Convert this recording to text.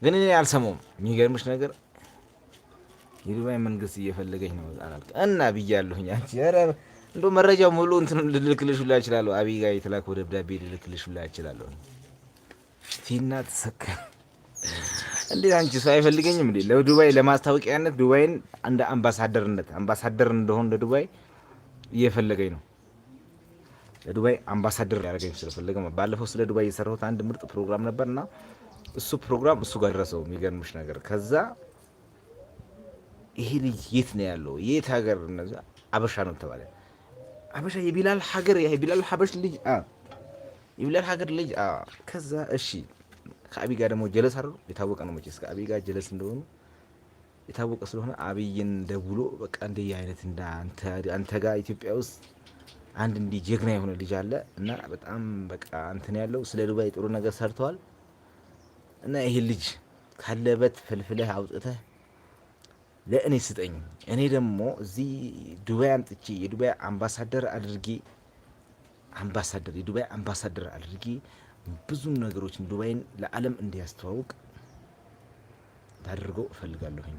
ግን እኔ አልሰማውም። የሚገርምሽ ነገር የዱባይ መንግስት እየፈለገኝ ነው አላልክ እና ብያለሁኝ። አንቺ ኧረ እንደው መረጃው ሙሉ እንትን ልልክልሽ ሁላ እችላለሁ። አብይ ጋር የተላከው ደብዳቤ ልልክልሽ ሁላ እችላለሁ። ፊና ተሰካ እንዴ አንቺ ሰው አይፈልገኝም እንዴ? ለዱባይ ለማስታወቂያነት ዱባይን እንደ አምባሳደር እንደሆን ለዱባይ እየፈለገኝ ነው። ለዱባይ አምባሳደር ያደርገኝ ስለፈለገ ባለፈው ስለ ዱባይ የሰራሁት አንድ ምርጥ ፕሮግራም ነበርና እሱ ፕሮግራም እሱ ጋር ደረሰው። የሚገርምሽ ነገር ከዛ ይሄ ልጅ የት ነው ያለው? የት ሀገር? እነዛ አበሻ ነው ተባለ። አበሻ የቢላል ሀገር የቢላል ሀበሽ ልጅ የቢላል ሀገር ልጅ ከዛ እሺ ከአብይ ጋር ደግሞ ጀለስ አይደሉ? የታወቀ ነው መቼስ ከአብይ ጋር ጀለስ እንደሆኑ የታወቀ ስለሆነ አብይን ደውሎ በቃ እንዲህ አይነት እንደ አንተ ጋር ኢትዮጵያ ውስጥ አንድ እንዲህ ጀግና የሆነ ልጅ አለ እና በጣም በቃ እንትን ያለው ስለ ዱባይ ጥሩ ነገር ሰርተዋል እና ይሄ ልጅ ካለበት ፍልፍለህ አውጥተህ ለእኔ ስጠኝ። እኔ ደግሞ እዚህ ዱባይ አምጥቼ የዱባይ የዱባይ አምባሳደር አድርጌ ብዙ ነገሮችን ዱባይን ለዓለም እንዲያስተዋውቅ ታደርገው እፈልጋለሁኝ።